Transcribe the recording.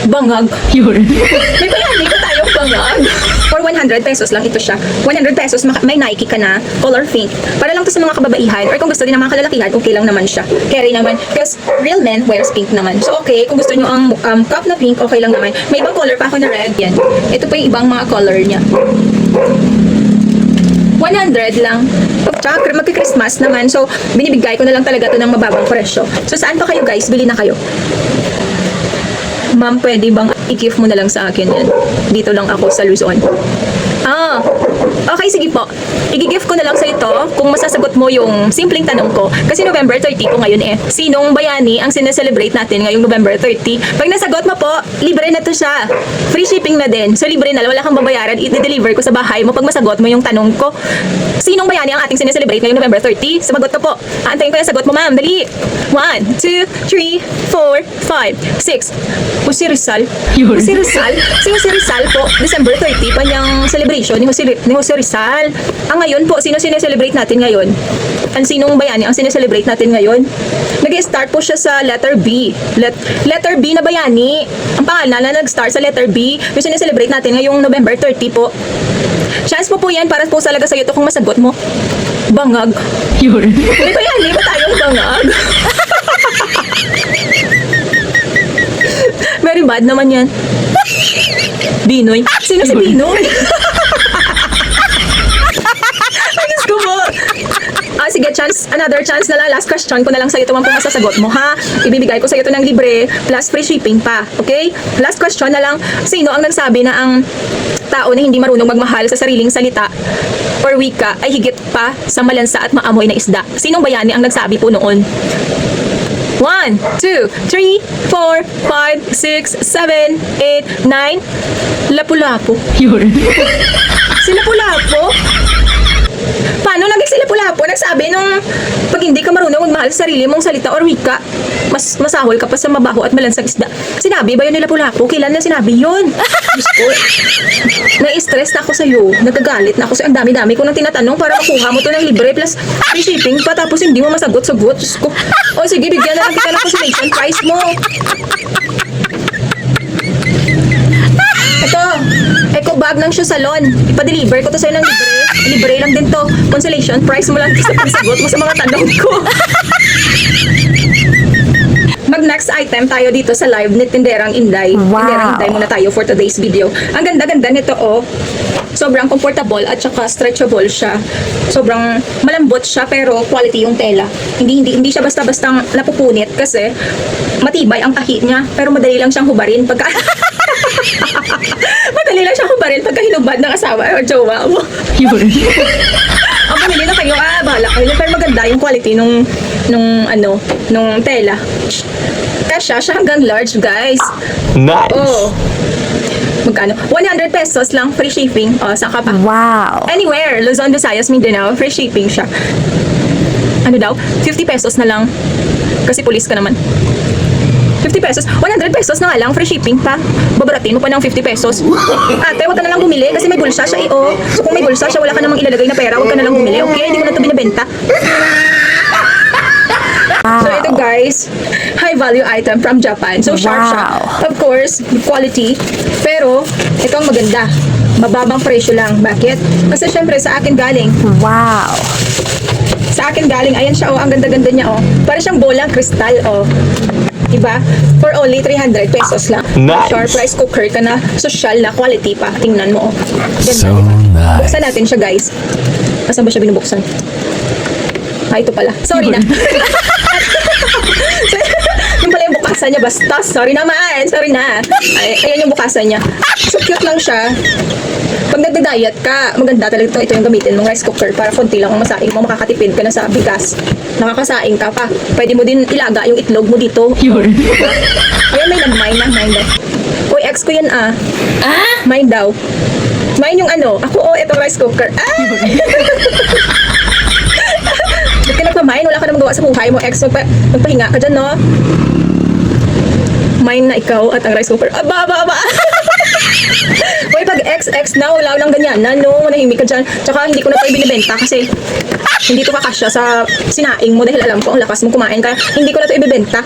Bangag. Yun. May bayani ko tayong bangag. For 100 pesos lang ito siya. 100 pesos, may Nike ka na, color pink. Para lang to sa mga kababaihan. Or kung gusto din ng mga kalalakihan, okay lang naman siya. Carry naman. Because real men wears pink naman. So okay, kung gusto nyo ang cup na pink, okay lang naman. May ibang color pa ako na red. Yan. Ito pa yung ibang mga color niya. 100 lang. Tsaka magki-Christmas naman. So, binibigay ko na lang talaga to ng mababang presyo. So, saan pa kayo guys? Bili na kayo. Ma'am, pwede bang i-gift mo na lang sa akin yan? Dito lang ako sa Luzon. Okay, sige po. I-gift ko na lang sa ito kung masasagot mo yung simpleng tanong ko. Kasi November 30 po ngayon eh. Sinong bayani ang sineselebrate natin ngayong November 30? Pag nasagot mo po, libre na to siya. Free shipping na din. So libre na, wala kang babayaran. I-deliver ko sa bahay mo pag masagot mo yung tanong ko. Sinong bayani ang ating sineselebrate ngayong November 30? Sabagot ka po. Aantayin ko yung sagot mo, ma'am. Dali. 1, 2, 3, 4, 5, 6. Si Rizal. Si Rizal? Si Jose Rizal po. December 30 pa niyang celebration ni Jose Rizal. Ngayon po, sino sineselebrate natin ngayon? Ang sinong bayani ang sineselebrate natin ngayon? Nag-start po siya sa letter B. Letter B na bayani. Ang pangalan na nag-start sa letter B, yung sineselebrate natin ngayong November 30 po. Chance po yan para po talaga sa'yo to kung masagot mo. Bangag. Yun. May bayani ba tayong bangag? Very bad naman yan. Binoy. Sino si Binoy? Ayos ko mo. Sige, another chance na lang. Last question ko na lang sa'yo ito kung masasagot mo, ha? Ibibigay ko sa'yo ito ng libre plus free shipping pa. Okay? Last question na lang. Sino ang nagsabi na ang tao na hindi marunong magmahal sa sariling salita or wika ay higit pa sa malansa at maamoy na isda? Sinong bayani ang nagsabi po noon? 1, 2, 3, 4, 5, 6, 7, 8, 9. Lapu-lapu. Yun. Si Lapu-lapu? Paano naging si Lapu-lapu? Nagsabi nung pag hindi ka marunong magmahal sa sarili mong salita or wika, mas masahol ka pa sa mabaho at malansang isda. Sinabi ba yun ni Lapu-lapu? Kailan na sinabi yun? Diyos ko. Na-stress na ako sa'yo. Nagagalit na ako sa'yo. Ang dami-dami ko nang tinatanong para makuha mo to ng libre plus free shipping pa tapos hindi mo masagot-sagot. Diyos ko. O sige, bigyan na lang kita ng consolation prize mo. Ito, eco bag ng shoe salon. Ipa-deliver ko to sa'yo ng libre. Libre lang din to. Consolation prize mo lang sa pagsagot mo sa mga tanong ko. Mag-next item tayo dito sa live ni Tinderang Inday. Wow. Tinderang Inday muna tayo for today's video. Ang ganda-ganda nito, oh. Sobrang comfortable at saka stretchable siya. Sobrang malambot siya pero quality yung tela. Hindi siya basta-bastang napupunit kasi matibay ang tahi niya pero madali lang siyang hubarin pagka madali lang siyang hubarin pagka hinubad ng asawa o jowa mo. Yun. Ang pamili na kayo, bahala kayo. Pero maganda yung quality nung tela. Kasya siya hanggang large, guys. Nice. Oh. Magkano? 100 pesos lang, free shipping. Saan ka pa? Wow. Anywhere, Luzon, Visayas, Mindanao, free shipping siya. Ano daw? 50 pesos na lang. Kasi pulis ka naman. 50 pesos. 100 pesos na nga lang, free shipping pa. Babaratin mo pa ng 50 pesos. Ate, wag ka na lang bumili kasi may bulsa siya eh. So kung may bulsa siya, wala ka namang ilalagay na pera, wag ka na lang bumili. Okay? Hindi ko na ito binibenta. So ito guys, high value item from Japan. So sharp siya. Of course, quality. Pero ito ang maganda. Mababang presyo lang. Bakit? Kasi syempre sa akin galing. Wow. Sa akin galing. Ayan siya, ang ganda-ganda niya, Para siyang bolang kristal, Diba? For only 300 pesos lang. Nice. Sharp rice cooker ka na. Social na quality pa. Tingnan mo, Ganda, So diba? nice. Buksan natin siya, guys. Saan ba siya binubuksan? Ito pala. Sorry na. Yung pala yung bukasan niya, basta. Sorry naman. Sorry na. Ayan yung bukasan niya. So cute lang siya. Pag nagda-diet ka, maganda talaga ito yung gamitin mong rice cooker para konti lang ang masaing mo, makakatipid ka na sa bigas. Nakakasaing ka pa. Pwede mo din ilaga yung itlog mo dito. Yun. Ayan, may nag-mine daw. Uy, ex ko yan Mine daw. Mine yung Ako, itong rice cooker. Ba't ka nagmamine? Wala ka na magawa sa buhay mo, ex. Magpahinga ka dyan, no? Mine na ikaw at ang rice cooker. Aba. Uy, pag ex na, wala lang ganyan na, no? Manahimik ka dyan. Tsaka hindi ko na ito ibinibenta kasi hindi to kakasya sa sinaing mo dahil alam ko ang lakas mo kumain ka. Hindi ko na ito ibibenta.